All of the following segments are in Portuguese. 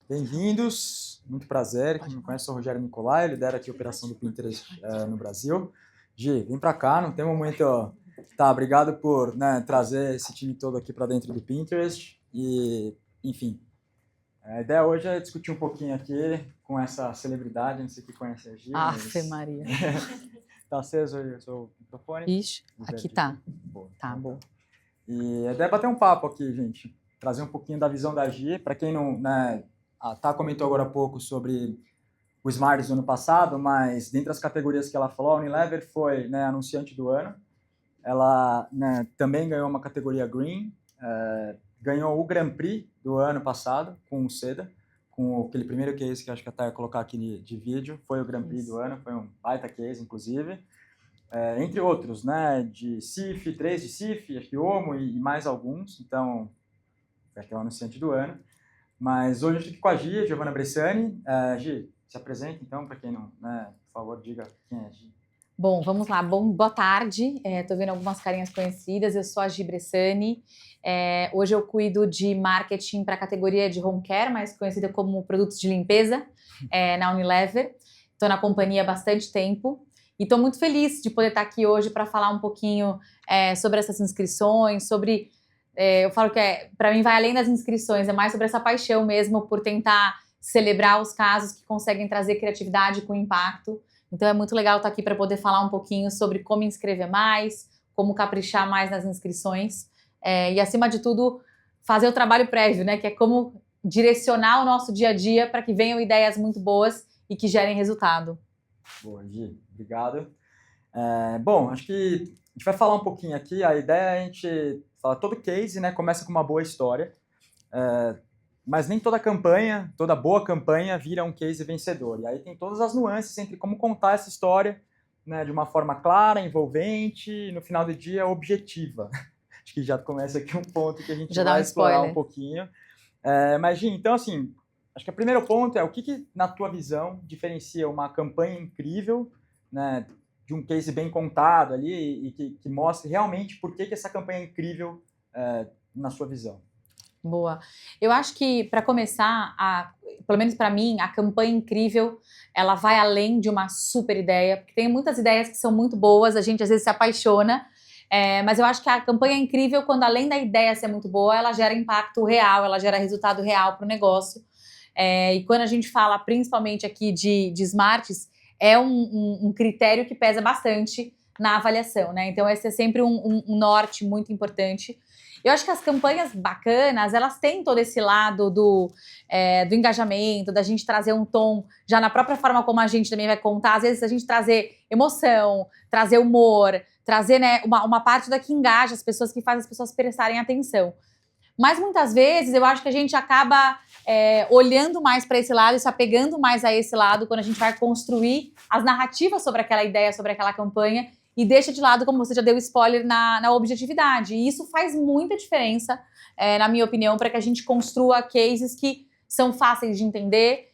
Bem-vindos, muito prazer. Quem me conhece, sou o Rogério Nicolai, eu lidero aqui a operação do Pinterest no Brasil. Gi, vem para cá, não tem muito... Tá, obrigado por trazer esse time todo aqui para dentro do Pinterest. E, enfim, a ideia hoje é discutir um pouquinho aqui com essa celebridade, não sei quem conhece a Gi. Afe Maria. Tá aceso aí o seu microfone? Ixi, aqui tá. Boa. Tá bom. E a ideia é bater um papo aqui, gente. Trazer um pouquinho da visão da Gi. Para quem não... A Tá comentou agora há pouco sobre o Smarts do ano passado, mas dentre as categorias que ela falou, a Unilever foi anunciante do ano. Ela também ganhou uma categoria Green, ganhou o Grand Prix do ano passado com o Seda, com aquele primeiro case que acho que até ia colocar aqui de vídeo, foi o Grand Prix do ano, foi um baita case, inclusive. Entre outros, de CIF, 3 de CIF, acho que Omo e mais alguns, então, foi aquele anunciante do ano. Mas hoje eu estou aqui com a Gi, Giovanna Bressani. Gi, se apresenta então, para quem não, por favor, diga quem é a Gi. Bom, vamos lá. Boa tarde. Estou vendo algumas carinhas conhecidas. Eu sou a Gi Bressani. Hoje eu cuido de marketing para a categoria de home care, mais conhecida como produtos de limpeza, na Unilever. Estou na companhia há bastante tempo e estou muito feliz de poder estar aqui hoje para falar um pouquinho sobre essas inscrições, sobre... eu falo que para mim vai além das inscrições, é mais sobre essa paixão mesmo por tentar celebrar os casos que conseguem trazer criatividade com impacto. Então é muito legal estar aqui para poder falar um pouquinho sobre como inscrever mais, como caprichar mais nas inscrições e, acima de tudo, fazer o trabalho prévio, que é como direcionar o nosso dia a dia para que venham ideias muito boas e que gerem resultado. Boa, Gi, obrigado. Bom, acho que a gente vai falar um pouquinho aqui, a ideia é a gente falar todo case, começa com uma boa história, mas nem toda campanha, toda boa campanha vira um case vencedor. E aí tem todas as nuances entre como contar essa história de uma forma clara, envolvente e no final do dia objetiva. Acho que já começa aqui um ponto que a gente vai explorar um pouquinho. Mas, Gi, então assim, acho que o primeiro ponto é o que na tua visão diferencia uma campanha incrível, de um case bem contado ali e que mostre realmente por que essa campanha é incrível na sua visão. Boa. Eu acho que, para começar, pelo menos para mim, a campanha incrível, ela vai além de uma super ideia, porque tem muitas ideias que são muito boas, a gente às vezes se apaixona, mas eu acho que a campanha é incrível quando, além da ideia ser muito boa, ela gera impacto real, ela gera resultado real para o negócio. E quando a gente fala, principalmente aqui de Smarts, é um critério que pesa bastante na avaliação, Então esse é sempre um norte muito importante. Eu acho que as campanhas bacanas, elas têm todo esse lado do engajamento, da gente trazer um tom, já na própria forma como a gente também vai contar, às vezes a gente trazer emoção, trazer humor, trazer uma parte da que engaja as pessoas, que faz as pessoas prestarem atenção. Mas muitas vezes eu acho que a gente acaba olhando mais para esse lado e se apegando mais a esse lado quando a gente vai construir as narrativas sobre aquela ideia, sobre aquela campanha, e deixa de lado, como você já deu spoiler, na objetividade. E isso faz muita diferença, na minha opinião, para que a gente construa cases que são fáceis de entender,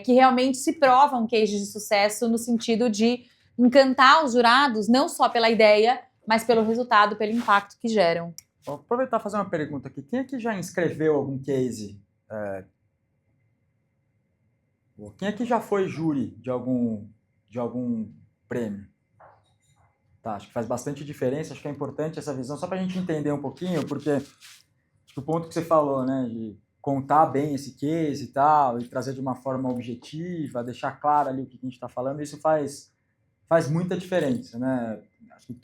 que realmente se provam cases de sucesso no sentido de encantar os jurados, não só pela ideia, mas pelo resultado, pelo impacto que geram. Vou aproveitar e fazer uma pergunta aqui. Quem aqui já inscreveu algum case? Quem aqui já foi júri de algum prêmio? Tá, acho que faz bastante diferença, acho que é importante essa visão, só para a gente entender um pouquinho, porque acho que o ponto que você falou, de contar bem esse case e tal, e trazer de uma forma objetiva, deixar claro ali o que a gente está falando, isso faz muita diferença, Acho que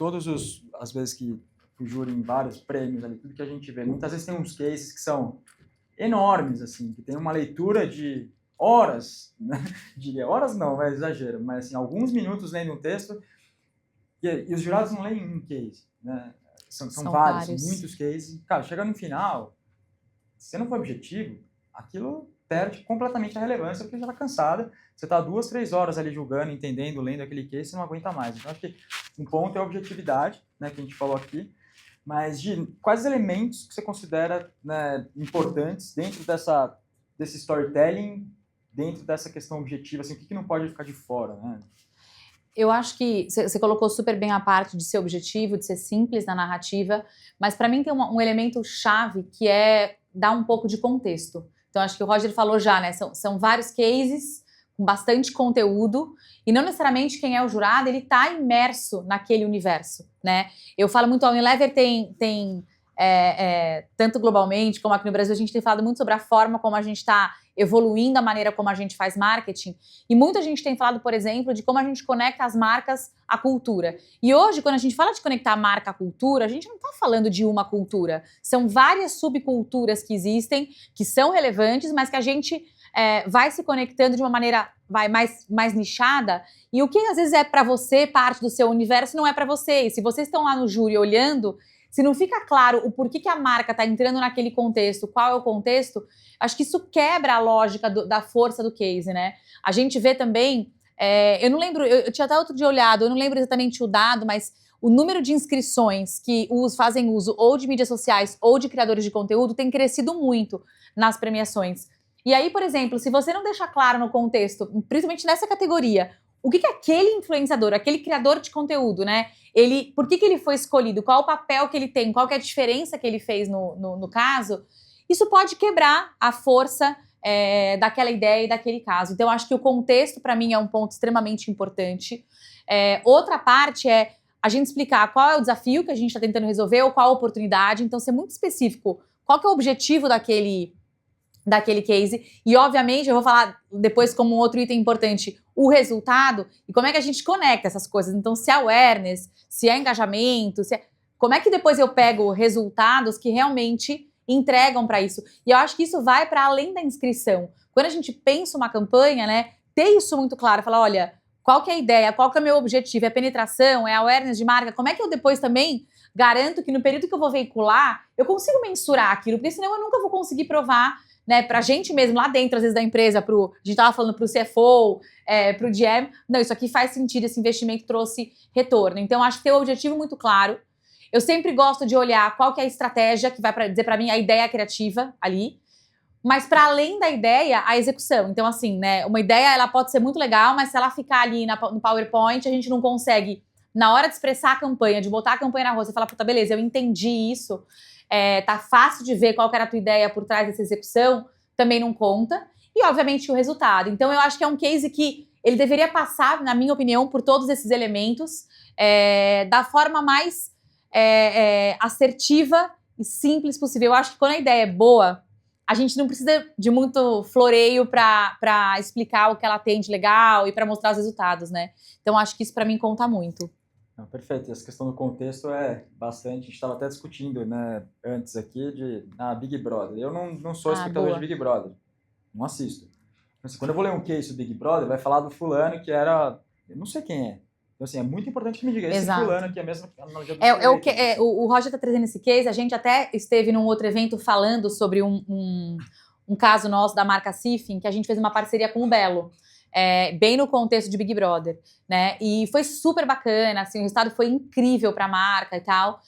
as vezes que fui júri em vários prêmios ali, tudo que a gente vê, muitas vezes tem uns cases que são enormes, assim, que tem uma leitura de horas, diria, horas não, é exagero, mas assim, alguns minutos lendo um texto. E os jurados não leem um case, São vários, muitos cases. Cara, chega no final, se não for objetivo, aquilo perde completamente a relevância, porque já está cansada. Você está 2, 3 horas ali julgando, entendendo, lendo aquele case, você não aguenta mais. Então, acho que um ponto é a objetividade, que a gente falou aqui. Mas, Gi, quais elementos que você considera importantes dentro desse storytelling, dentro dessa questão objetiva? Assim, o que não pode ficar de fora, Eu acho que você colocou super bem a parte de ser objetivo, de ser simples na narrativa, mas para mim tem um elemento chave que é dar um pouco de contexto. Então acho que o Roger falou já, né? São vários cases com bastante conteúdo e não necessariamente quem é o jurado ele está imerso naquele universo, né? Eu falo muito, a Unilever tem tanto globalmente como aqui no Brasil, a gente tem falado muito sobre a forma como a gente está evoluindo a maneira como a gente faz marketing. E muita gente tem falado, por exemplo, de como a gente conecta as marcas à cultura. E hoje, quando a gente fala de conectar a marca à cultura, a gente não está falando de uma cultura. São várias subculturas que existem, que são relevantes, mas que a gente vai se conectando de uma maneira mais nichada. E o que às vezes é para você, parte do seu universo, não é para você. E se vocês estão lá no júri olhando, se não fica claro o porquê que a marca está entrando naquele contexto, qual é o contexto, acho que isso quebra a lógica da força do case, né? A gente vê também, eu não lembro, eu tinha até outro dia olhado, eu não lembro exatamente o dado, mas o número de inscrições que fazem uso ou de mídias sociais ou de criadores de conteúdo tem crescido muito nas premiações. E aí, por exemplo, se você não deixa claro no contexto, principalmente nessa categoria, o que aquele influenciador, aquele criador de conteúdo, né? Por que ele foi escolhido? Qual o papel que ele tem? Qual que é a diferença que ele fez no caso? Isso pode quebrar a força daquela ideia e daquele caso. Então, acho que o contexto, para mim, é um ponto extremamente importante. Outra parte é a gente explicar qual é o desafio que a gente está tentando resolver ou qual a oportunidade. Então, ser muito específico. Qual que é o objetivo daquele case, e obviamente eu vou falar depois como um outro item importante, o resultado, e como é que a gente conecta essas coisas, então se é awareness, se é engajamento, como é que depois eu pego resultados que realmente entregam para isso, e eu acho que isso vai para além da inscrição, quando a gente pensa uma campanha, né, ter isso muito claro, falar, olha, qual que é a ideia, qual que é o meu objetivo, é penetração, é awareness de marca, como é que eu depois também garanto que no período que eu vou veicular, eu consigo mensurar aquilo, porque senão eu nunca vou conseguir provar, né, pra gente mesmo, lá dentro, às vezes, da empresa, a gente tava falando pro CFO, pro GM, não, isso aqui faz sentido, esse investimento trouxe retorno. Então, acho que ter o objetivo muito claro. Eu sempre gosto de olhar qual que é a estratégia que vai dizer pra mim a ideia criativa ali, mas para além da ideia, a execução. Então, assim, né, uma ideia, ela pode ser muito legal, mas se ela ficar ali no PowerPoint, a gente não consegue, na hora de expressar a campanha, de botar a campanha na rua, você fala, puta, beleza, eu entendi isso, tá fácil de ver qual que era a tua ideia por trás dessa execução, também não conta. E, obviamente, o resultado. Então, eu acho que é um case que ele deveria passar, na minha opinião, por todos esses elementos da forma mais assertiva e simples possível. Eu acho que quando a ideia é boa, a gente não precisa de muito floreio para explicar o que ela tem de legal e para mostrar os resultados, né? Então, acho que isso, para mim, conta muito. Não, perfeito, essa questão do contexto é bastante, a gente estava até discutindo, né, antes aqui de Big Brother. Eu não sou espectador boa. de Big Brother, não assisto. Assim, quando eu vou ler um case do Big Brother, vai falar do fulano que era, eu não sei quem é. Então, assim, é muito importante que me diga, esse fulano aqui é mesmo analogia do o Roger está trazendo esse case, a gente até esteve num outro evento falando sobre um caso nosso da marca Sifin, que a gente fez uma parceria com o Belo. Bem no contexto de Big Brother, né? E foi super bacana, assim, o resultado foi incrível para a marca e tal.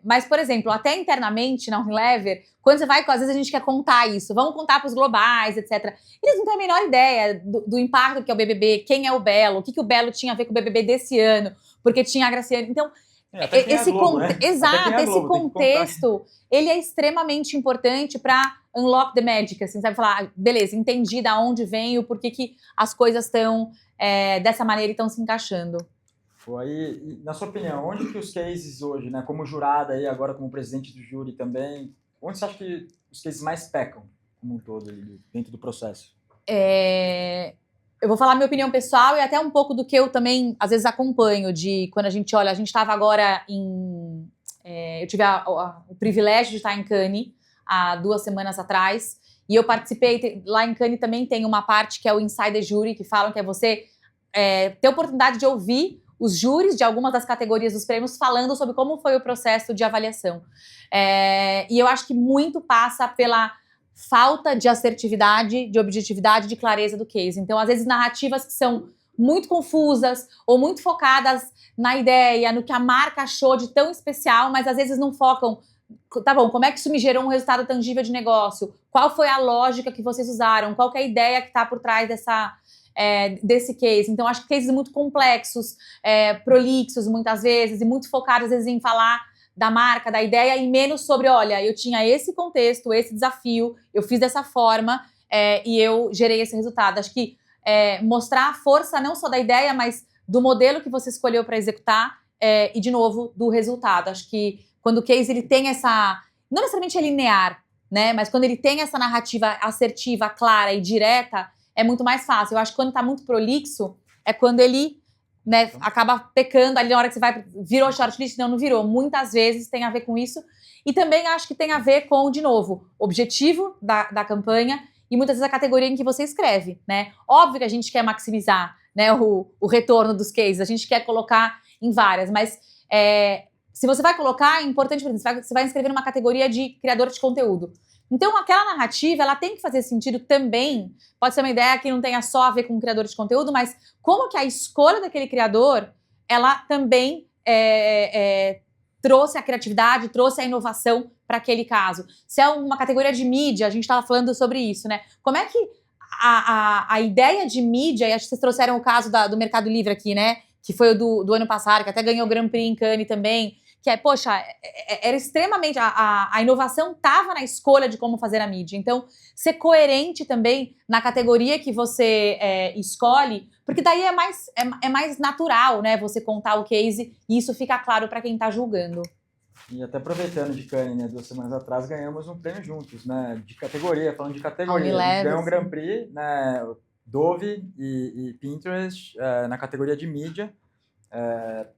Mas, por exemplo, até internamente na Unilever, quando você vai, às vezes a gente quer contar isso, vamos contar para os globais, etc. Eles não têm a menor ideia do impacto que é o BBB, quem é o Belo, o que o Belo tinha a ver com o BBB desse ano, porque tinha a Graciane. Então, esse contexto, ele é extremamente importante para unlock the magic, assim, sabe? Falar, beleza, entendi da onde vem, o porquê que as coisas estão dessa maneira e estão se encaixando. Aí, na sua opinião, onde que os cases hoje, né, como jurada aí, agora como presidente do júri também, onde você acha que os cases mais pecam, como um todo, dentro do processo? Eu vou falar minha opinião pessoal e até um pouco do que eu também, às vezes, acompanho, de quando a gente olha, a gente estava agora eu tive o privilégio de estar em Cannes há 2 semanas atrás, e eu participei, lá em Cannes também tem uma parte que é o Insider Jury, que falam que é você ter a oportunidade de ouvir os júris de algumas das categorias dos prêmios falando sobre como foi o processo de avaliação. E eu acho que muito passa pela falta de assertividade, de objetividade, de clareza do case. Então, às vezes, narrativas que são muito confusas ou muito focadas na ideia, no que a marca achou de tão especial, mas às vezes não focam, tá bom, como é que isso me gerou um resultado tangível de negócio? Qual foi a lógica que vocês usaram? Qual que é a ideia que está por trás desse case. Então, acho que cases muito complexos, prolixos muitas vezes, e muito focados às vezes em falar da marca, da ideia, e menos sobre, olha, eu tinha esse contexto, esse desafio, eu fiz dessa forma e eu gerei esse resultado. Acho que mostrar a força não só da ideia, mas do modelo que você escolheu para executar e, de novo, do resultado. Acho que quando o case ele tem essa... Não necessariamente é linear, né? Mas quando ele tem essa narrativa assertiva, clara e direta, é muito mais fácil. Eu acho que quando tá muito prolixo, é quando ele, né, acaba pecando ali na hora que você vai... Virou shortlist? Não virou. Muitas vezes tem a ver com isso. E também acho que tem a ver com, de novo, objetivo da campanha e muitas vezes a categoria em que você escreve, né? Óbvio que a gente quer maximizar, né, o retorno dos cases, a gente quer colocar em várias, mas se você vai colocar, é importante, por exemplo, você vai inscrever numa categoria de criador de conteúdo. Então, aquela narrativa, ela tem que fazer sentido também, pode ser uma ideia que não tenha só a ver com o criador de conteúdo, mas como que a escolha daquele criador, ela também trouxe a criatividade, trouxe a inovação para aquele caso. Se é uma categoria de mídia, a gente estava falando sobre isso, né? Como é que a ideia de mídia, e acho que vocês trouxeram o caso do Mercado Livre aqui, né? Que foi o do ano passado, que até ganhou o Grand Prix em Cannes também, que poxa, era extremamente... A inovação estava na escolha de como fazer a mídia. Então, ser coerente também na categoria que você escolhe, porque daí é mais natural, né? Você contar o case e isso fica claro para quem está julgando. E até aproveitando de Cannes, né, 2 semanas atrás, ganhamos um prêmio juntos, né? De categoria, falando de categoria. A gente ganhou um Grand Prix, né? Dove e Pinterest na categoria de mídia,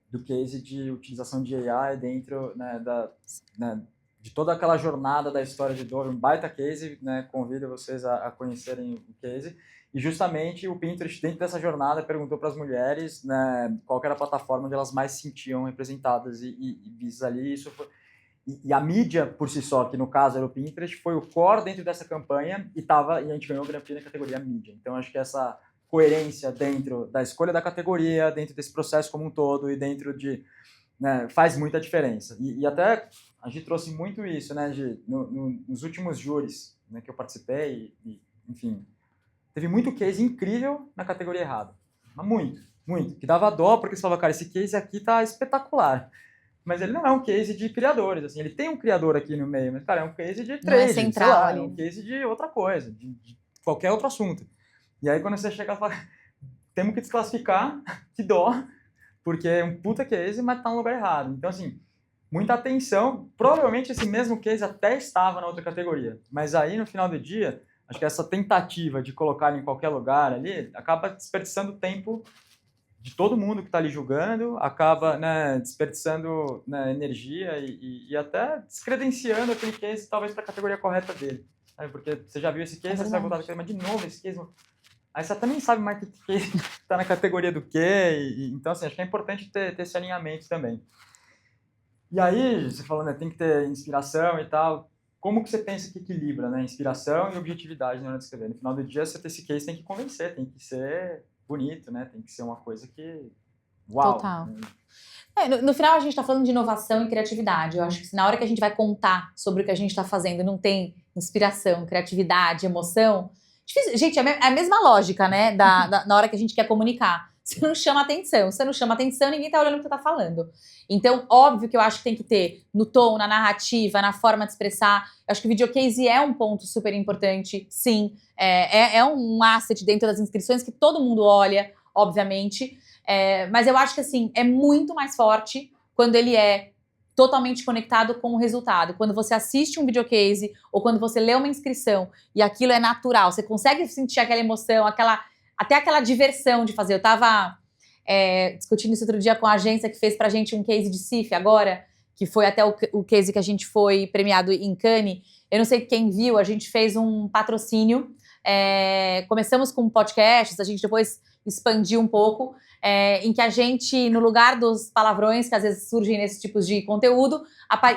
do case de utilização de AI dentro, né, de toda aquela jornada da história de Dove, um baita case, né, convido vocês a conhecerem o case, e justamente o Pinterest dentro dessa jornada perguntou para as mulheres, né, qual era a plataforma onde elas mais se sentiam representadas e vistas ali, e a mídia por si só, que no caso era o Pinterest, foi o core dentro dessa campanha e a gente ganhou o Grand Prix na categoria mídia. Então acho que essa coerência dentro da escolha da categoria, dentro desse processo como um todo e dentro de... Né, faz muita diferença. E até a gente trouxe muito isso, né, nos últimos júris, né, que eu participei, enfim, teve muito case incrível na categoria errada. Mas muito. Que dava dó, porque você falava, cara, esse case aqui tá espetacular. Mas ele não é um case de criadores, assim, ele tem um criador aqui no meio, mas, cara, é um case de trade, central, sei lá, é um case de outra coisa, de qualquer outro assunto. E aí, quando você chega e fala, temos que desclassificar, que dó, porque é um puta case, mas tá no lugar errado. Então, assim, muita atenção. Provavelmente esse mesmo case até estava na outra categoria, mas aí, no final do dia, acho que essa tentativa de colocar ele em qualquer lugar ali acaba desperdiçando tempo de todo mundo que está ali julgando, acaba, né, desperdiçando, né, energia e até descredenciando aquele case, talvez, para a categoria correta dele. Sabe? Porque você já viu esse case, você vai voltar daquele, mas de novo esse case... Aí você até nem sabe mais que case está na categoria do quê. Então, assim, acho que é importante ter esse alinhamento também. E aí, você falou, né, tem que ter inspiração e tal. Como que você pensa que equilibra, né, inspiração e objetividade na hora de escrever? No final do dia, você ter esse case tem que convencer, tem que ser... bonito, né? Tem que ser uma coisa que... Uau! Total. No final, a gente está falando de inovação e criatividade. Eu acho que na hora que a gente vai contar sobre o que a gente está fazendo, não tem inspiração, criatividade, emoção... Difícil. Gente, é a mesma lógica, né? Na hora que a gente quer comunicar. Você não chama atenção. Você não chama atenção, ninguém tá olhando o que você tá falando. Então, óbvio que eu acho que tem que ter no tom, na narrativa, na forma de expressar. Eu acho que o videocase é um ponto super importante, sim. É um asset dentro das inscrições que todo mundo olha, obviamente. Mas eu acho que, assim, é muito mais forte quando ele é totalmente conectado com o resultado. Quando você assiste um videocase ou quando você lê uma inscrição e aquilo é natural, você consegue sentir aquela emoção, até aquela diversão de fazer. Eu estava discutindo isso outro dia com a agência que fez pra gente um case de CIF agora, que foi até o case que a gente foi premiado em Cannes. Eu não sei quem viu, a gente fez um patrocínio. Começamos com podcasts, a gente depois expandiu um pouco, em que a gente, no lugar dos palavrões que às vezes surgem nesses tipos de conteúdo,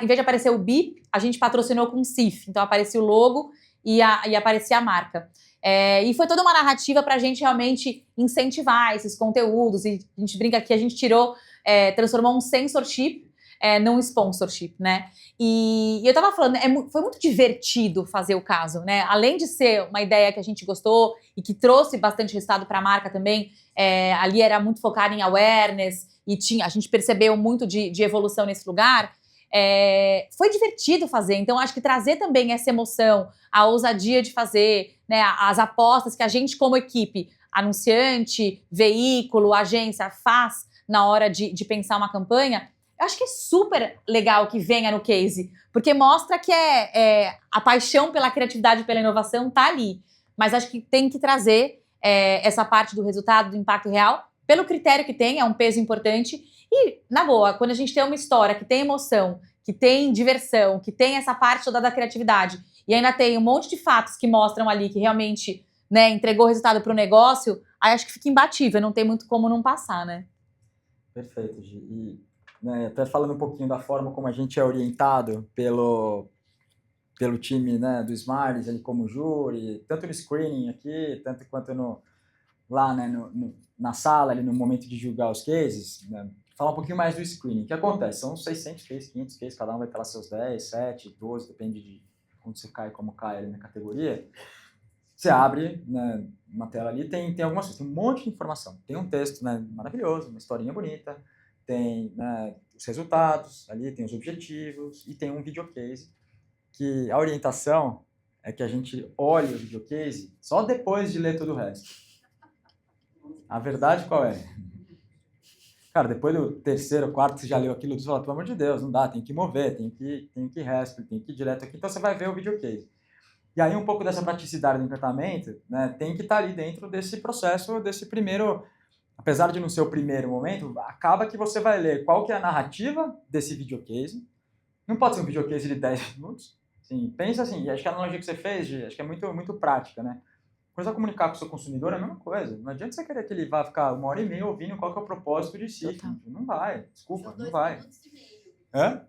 em vez de aparecer o bip, a gente patrocinou com CIF. Então aparecia o logo e aparecia a marca. E foi toda uma narrativa para a gente realmente incentivar esses conteúdos. E a gente brinca que a gente transformou um censorship não sponsorship, né? E eu tava falando, foi muito divertido fazer o caso, né? Além de ser uma ideia que a gente gostou e que trouxe bastante resultado para a marca também, ali era muito focado em awareness e a gente percebeu muito de evolução nesse lugar. Foi divertido fazer, então acho que trazer também essa emoção, a ousadia de fazer, né, as apostas que a gente como equipe, anunciante, veículo, agência faz na hora de pensar uma campanha, eu acho que é super legal que venha no case, porque mostra que a paixão pela criatividade e pela inovação tá ali, mas acho que tem que trazer essa parte do resultado, do impacto real, pelo critério que tem, é um peso importante. E, na boa, quando a gente tem uma história que tem emoção, que tem diversão, que tem essa parte toda da criatividade, e ainda tem um monte de fatos que mostram ali que realmente, né, entregou resultado para o negócio, aí acho que fica imbatível, não tem muito como não passar, né? Perfeito, Gi. E, né, até falando um pouquinho da forma como a gente é orientado pelo time, né, do Smarties, ali como júri, tanto no screening aqui, tanto quanto lá, né, na sala, ali no momento de julgar os cases, né, falar um pouquinho mais do screening. O que acontece? São 600 cases, 500 cases, cada um vai ter lá seus 10, 7, 12, depende de onde você cai, como cai ali na categoria. Você abre, né, uma tela ali, tem algumas coisas, tem um monte de informação. Tem um texto, né, maravilhoso, uma historinha bonita, tem, né, os resultados ali, tem os objetivos e tem um videocase, que a orientação é que a gente olhe o videocase só depois de ler todo o resto. A verdade qual é? Cara, depois do terceiro, quarto, você já leu aquilo, você fala, pelo amor de Deus, não dá, tem que mover, tem que resp, tem que ir direto aqui, então você vai ver o videocase. E aí um pouco dessa praticidade do encantamento, né, tem que estar ali dentro desse processo, desse primeiro, apesar de não ser o primeiro momento, acaba que você vai ler qual que é a narrativa desse videocase. Não pode ser um videocase de 10 minutos. Assim, pensa assim, acho que a analogia que você fez, Gi, acho que é muito, muito prática, né? Quando você vai comunicar com o seu consumidor, é a mesma coisa. Não adianta você querer que ele vá ficar 1h30 ouvindo qual que é o propósito de si. Não vai, desculpa, não vai. 2 minutos e meio. Hã?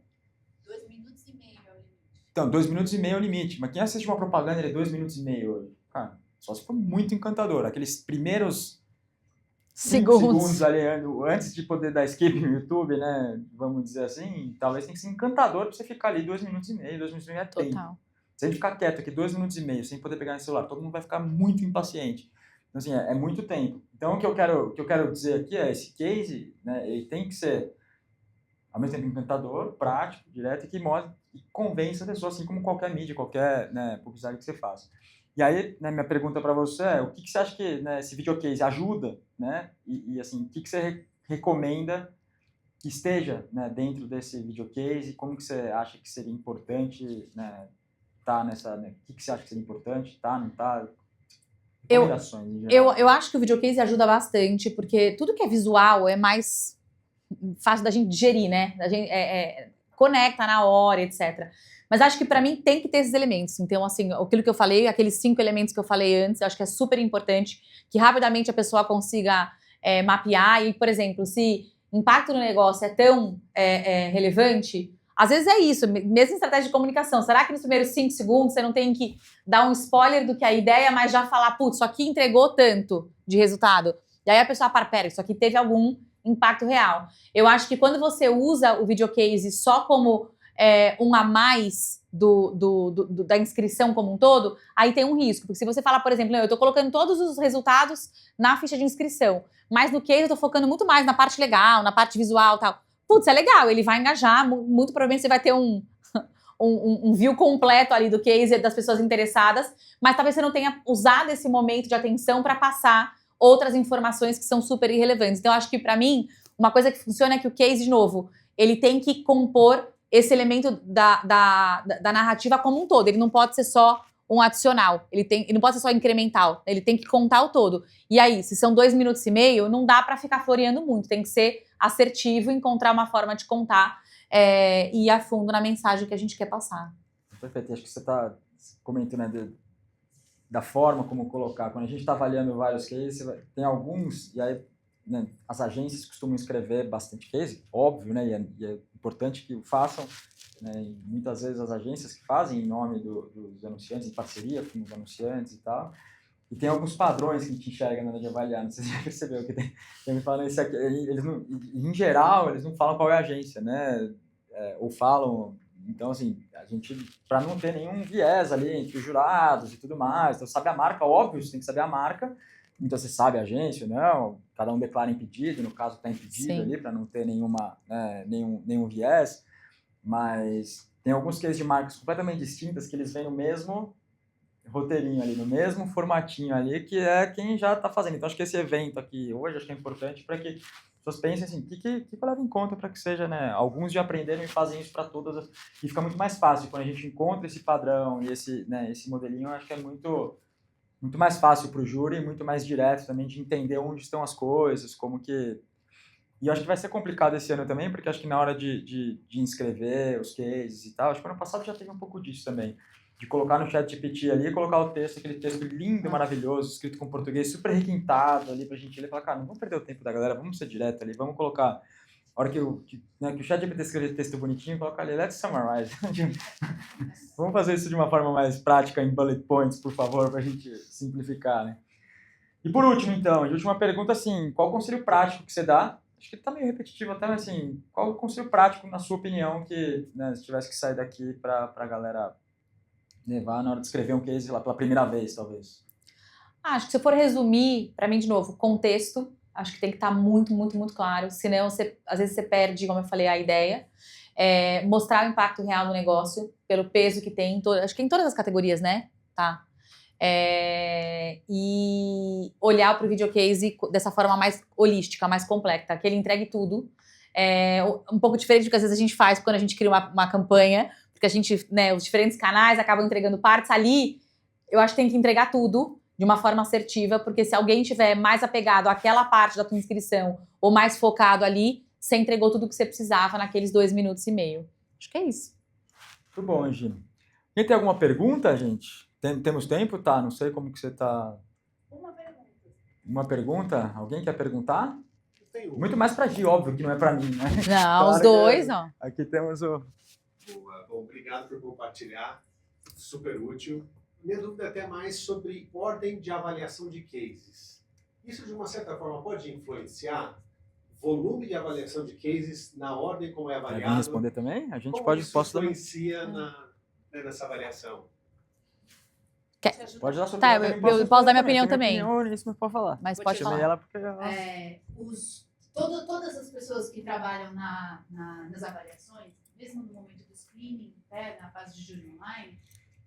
2 minutos e meio é o limite. Então, 2 minutos e meio é o limite. Mas quem assiste uma propaganda de 2 minutos e meio hoje? Cara, só se for muito encantador. Aqueles primeiros 5 segundos ali antes de poder dar skip no YouTube, né? Vamos dizer assim, talvez tenha que ser encantador pra você ficar ali 2 minutos e meio. 2 minutos e meio é tempo. Total. Se a gente ficar quieto aqui 2 minutos e meio, sem poder pegar no celular, todo mundo vai ficar muito impaciente. Então, assim, é muito tempo. Então, o que eu quero dizer aqui é, esse case, né, ele tem que ser, ao mesmo tempo, encantador, prático, direto, e que mostre e convença a pessoa, assim como qualquer mídia, qualquer, né, publicidade que você faça. E aí, né, minha pergunta para você é, o que você acha que, né, esse videocase ajuda, né, e assim, o que você recomenda que esteja, né, dentro desse videocase, como que você acha que seria importante, né, tá nessa, né, o que você acha que seria importante, tá, não tá? Recomendações em geral. Eu acho que o videocase ajuda bastante, porque tudo que é visual é mais fácil da gente digerir, né? A gente conecta na hora, etc. Mas acho que para mim tem que ter esses elementos. Então, assim, aquilo que eu falei, aqueles 5 elementos que eu falei antes, eu acho que é super importante que rapidamente a pessoa consiga mapear. E, por exemplo, se impacto no negócio é tão relevante, às vezes é isso, mesmo em estratégia de comunicação. Será que nos primeiros 5 segundos você não tem que dar um spoiler do que a ideia, mas já falar, putz, isso aqui entregou tanto de resultado? E aí a pessoa para, pera, isso aqui teve algum impacto real. Eu acho que quando você usa o videocase só como um a mais da inscrição como um todo, aí tem um risco. Porque se você fala, por exemplo, eu estou colocando todos os resultados na ficha de inscrição, mas no case eu estou focando muito mais na parte legal, na parte visual e tal. Putz, é legal, ele vai engajar, muito provavelmente você vai ter um view completo ali do case das pessoas interessadas, mas talvez você não tenha usado esse momento de atenção para passar outras informações que são super irrelevantes. Então, eu acho que, para mim, uma coisa que funciona é que o case, de novo, ele tem que compor esse elemento da narrativa como um todo. Ele não pode ser só um adicional. Ele não pode ser só incremental. Ele tem que contar o todo. E aí, se são 2 minutos e meio, não dá para ficar floreando muito. Tem que ser assertivo, encontrar uma forma de contar e ir a fundo na mensagem que a gente quer passar. Perfeito. Acho que você está comentando, né, da forma como colocar. Quando a gente está avaliando vários cases, tem alguns, e aí, né, as agências costumam escrever bastante case, óbvio, né, e é importante que o façam, né, e muitas vezes as agências que fazem em nome dos anunciantes, em parceria com os anunciantes e tal, e tem alguns padrões que a gente enxerga na hora de avaliar, não sei se você já percebeu, que tem me falando isso aqui, eles não, em geral, eles não falam qual é a agência, né, ou falam. Então, assim, a gente, para não ter nenhum viés ali entre os jurados e tudo mais, então sabe a marca, óbvio, você tem que saber a marca, então você sabe a agência, não, cada um declara impedido, no caso está impedido Sim. ali, para não ter nenhuma, nenhum viés, mas tem alguns cases de marcas completamente distintas que eles vêm no mesmo roteirinho ali, no mesmo formatinho ali, que é quem já está fazendo. Então, acho que esse evento aqui hoje acho que é importante para que as pessoas pensem assim, o que eu levo em conta para que seja, né? Alguns já aprenderam e fazem isso para todas, e fica muito mais fácil. Quando a gente encontra esse padrão e esse modelinho, eu acho que é muito mais fácil para o júri, muito mais direto também de entender onde estão as coisas, como que... E eu acho que vai ser complicado esse ano também, porque acho que na hora de inscrever os cases e tal, acho que ano passado já teve um pouco disso também, de colocar no chat GPT ali, colocar o texto, aquele texto lindo, maravilhoso, escrito com português super requintado ali pra gente ler e falar, cara, não vamos perder o tempo da galera, vamos ser direto ali, vamos colocar, a hora que o chat GPT escrever texto bonitinho, coloca ali, let's summarize. Vamos fazer isso de uma forma mais prática, em bullet points, por favor, pra gente simplificar, né? E por último, então, de última pergunta, assim, qual o conselho prático que você dá? Acho que tá meio repetitivo até, mas assim, qual o conselho prático, na sua opinião, que, né, se tivesse que sair daqui pra galera levar na hora de escrever um case lá pela primeira vez, talvez? Acho que se eu for resumir, para mim, de novo, contexto, acho que tem que estar muito, muito, muito claro, senão às vezes você perde, como eu falei, a ideia. Mostrar o impacto real no negócio, pelo peso que tem, acho que em todas as categorias, né? Tá. E olhar para o videocase dessa forma mais holística, mais completa, que ele entregue tudo. Um pouco diferente do que às vezes a gente faz quando a gente cria uma campanha, porque a gente, né, os diferentes canais acabam entregando partes ali. Eu acho que tem que entregar tudo de uma forma assertiva, porque se alguém tiver mais apegado àquela parte da tua inscrição ou mais focado ali, você entregou tudo que você precisava naqueles 2 minutos e meio. Acho que é isso. Muito bom, Gino. Quem tem alguma pergunta, gente? Temos tempo? Tá, não sei como que você tá... Uma pergunta. Uma pergunta? Alguém quer perguntar? Eu tenho Muito mais pra Gi, óbvio, que não é pra mim, né? Não, Claro os que dois, ó. Aqui temos o... Boa. Bom, obrigado por compartilhar, super útil. Minha dúvida é até mais sobre ordem de avaliação de cases. Isso, de uma certa forma, pode influenciar volume de avaliação de cases na ordem como é Quer avaliado? responder também? A gente Como pode... isso Posso dar... influencia nessa avaliação? Pode dar sua Tá, opinião também, eu posso dar minha opinião Tenho também. opinião nisso, mas pode falar. Mas Vou pode te Chamei falar. ela porque... Todas as pessoas que trabalham nas avaliações, mesmo no momento do screening, na fase de júri online,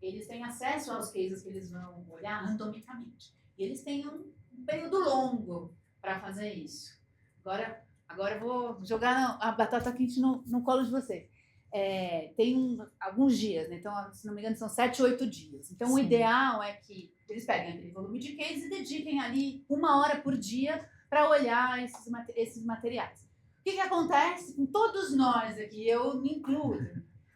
eles têm acesso aos cases que eles vão olhar randomicamente. E eles têm um período longo para fazer isso. Agora eu vou jogar a batata quente no colo de vocês. Tem alguns dias, né? Então, se não me engano, são 7, 8 dias. Então, o ideal é que eles peguem aquele volume de cases e dediquem ali 1 hora por dia para olhar esses materiais. O que acontece com todos nós aqui, eu me incluo,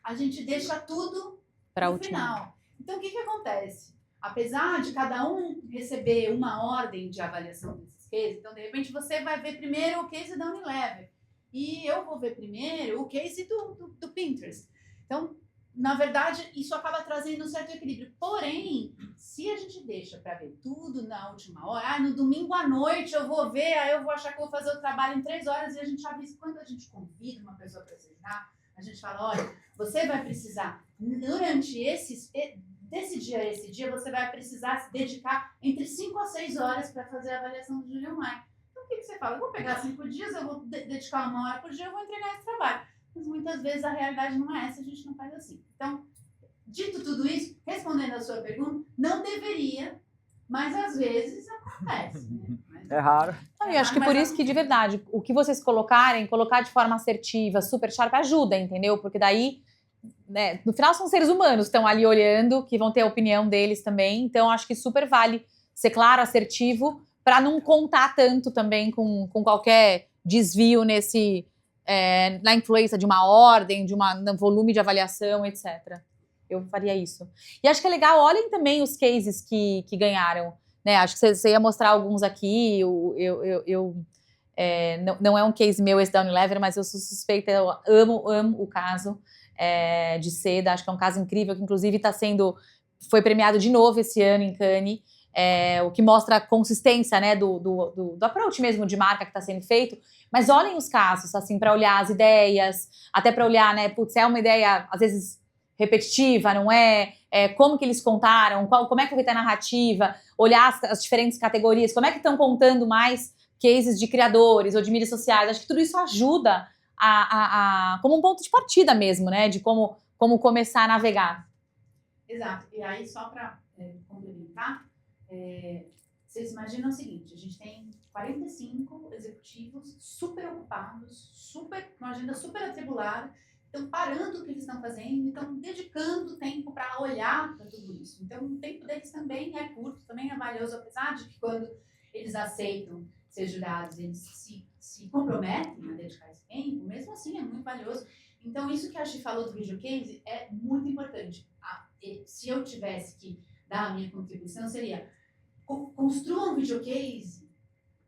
a gente deixa tudo Para no final. Então, o que acontece? Apesar de cada um receber uma ordem de avaliação desses cases, então, de repente, você vai ver primeiro o case da Unilever e eu vou ver primeiro o case do Pinterest. Então, na verdade, isso acaba trazendo um certo equilíbrio. Porém, se a gente deixa para ver tudo na última hora, no domingo à noite eu vou ver, aí eu vou achar que eu vou fazer o trabalho em 3 horas e a gente avisa. Quando a gente convida uma pessoa para assinar, a gente fala, olha, você vai precisar, durante desse dia a esse dia, você vai precisar se dedicar entre 5 a 6 horas para fazer a avaliação do júri online. Então, o que você fala? Eu vou pegar 5 dias, eu vou dedicar 1 hora por dia, eu vou entregar esse trabalho. Mas muitas vezes a realidade não é essa, a gente não faz assim. Então, dito tudo isso, respondendo a sua pergunta, não deveria, mas às vezes acontece. Né? É raro. Não, e acho que por isso que, de verdade, o que vocês colocar de forma assertiva, super sharp, ajuda, entendeu? Porque daí, né, no final são seres humanos que estão ali olhando, que vão ter a opinião deles também. Então, acho que super vale ser claro, assertivo, para não contar tanto também com qualquer desvio na influência de uma ordem, de um volume de avaliação, etc. Eu faria isso. E acho que é legal, olhem também os cases que ganharam. Né? Acho que você ia mostrar alguns aqui. Não é um case meu esse da Unilever, mas eu sou suspeita, eu amo o caso de seda. Acho que é um caso incrível, que inclusive foi premiado de novo esse ano em Cannes. o que mostra a consistência, né, do approach mesmo de marca que está sendo feito, mas olhem os casos, assim, para olhar as ideias, até para olhar, né, putz, é uma ideia, às vezes, repetitiva, não é? Como que eles contaram, como é que foi a narrativa, olhar as diferentes categorias, como é que estão contando mais cases de criadores ou de mídias sociais. Acho que tudo isso ajuda como um ponto de partida mesmo, né, de como começar a navegar. Exato. E aí, só para complementar, vocês imaginam o seguinte, a gente tem 45 executivos super ocupados, uma agenda super atribulada, estão parando o que eles estão fazendo, estão dedicando tempo para olhar para tudo isso. Então, o tempo deles também é curto, também é valioso, apesar de que quando eles aceitam ser jurados, eles se comprometem a dedicar esse tempo, mesmo assim é muito valioso. Então, isso que a Gi falou do videocase é muito importante. Se eu tivesse que dar a minha contribuição, seria construa um videocase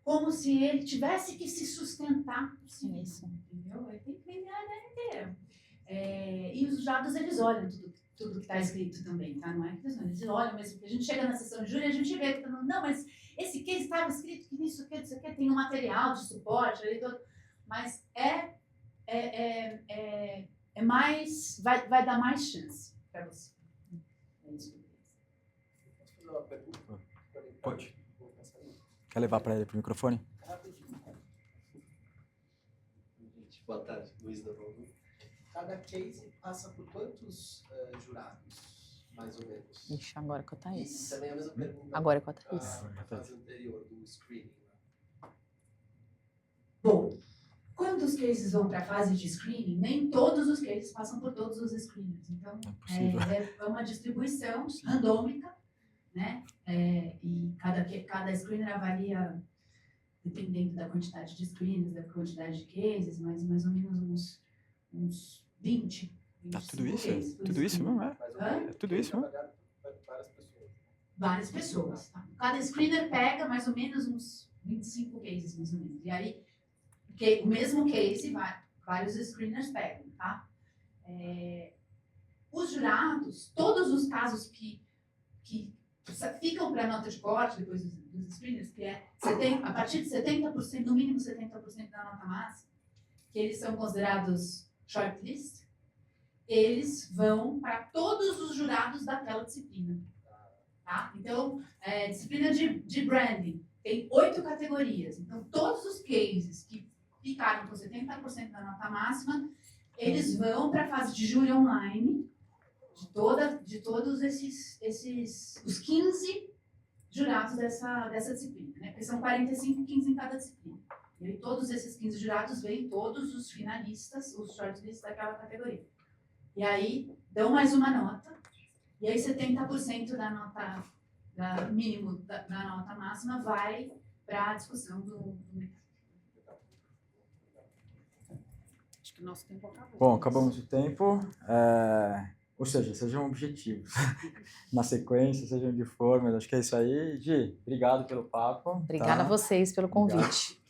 como se ele tivesse que se sustentar por si mesmo, entendeu? Ele tem que vender a ideia inteira. E os jurados, eles olham tudo que está escrito também, tá? Não é que eles olham mesmo, porque a gente chega na sessão de júri e a gente vê, não, mas esse case estava escrito que isso aqui, tem um material de suporte ali todo, mas mais, vai dar mais chance para você. Posso fazer uma pergunta? Pode. Quer levar para ele pro microfone? Rapidinho. Gente, boa tarde, Luiz da Volvo. Cada case passa por quantos jurados, mais ou menos? Ixi, agora com a E Thaís. também a mesma pergunta Agora com a Thaís. na fase anterior do screening. Né? Bom, quando os cases vão para a fase de screening, nem todos os cases passam por todos os screeners. Então, é uma distribuição randômica, né? E cada screener avalia, dependendo da quantidade de screeners, da quantidade de cases, mas mais ou menos uns 20. Tá tudo isso? Cases, Tudo isso mesmo, é? Mais ou menos. É tudo isso, né? Várias pessoas. Várias pessoas. Tá? Cada screener pega mais ou menos uns 25 cases, mais ou menos. E aí, o mesmo case, vários screeners pegam, tá? Os jurados, todos os casos que ficam para a nota de corte depois dos screeners, que a partir de 70%, no mínimo 70% da nota máxima, que eles são considerados shortlist, eles vão para todos os jurados daquela disciplina. Tá? Então, disciplina de branding, tem 8 categorias. Então, todos os cases que ficaram com 70% da nota máxima, eles vão para a fase de júri online, de todos os 15 jurados dessa disciplina, né? Porque são 45, 15 em cada disciplina. E aí, todos esses 15 jurados veem todos os finalistas, os shortlists daquela categoria. E aí, dão mais uma nota, e aí 70% da nota, mínimo da nota máxima, vai para a discussão do mercado. Acho que o nosso tempo acabou. Bom, acabamos o tempo. Ou seja, sejam objetivos. Na sequência, sejam de forma. Acho que é isso aí. Gi, obrigado pelo papo. Obrigada a vocês pelo Obrigado. convite.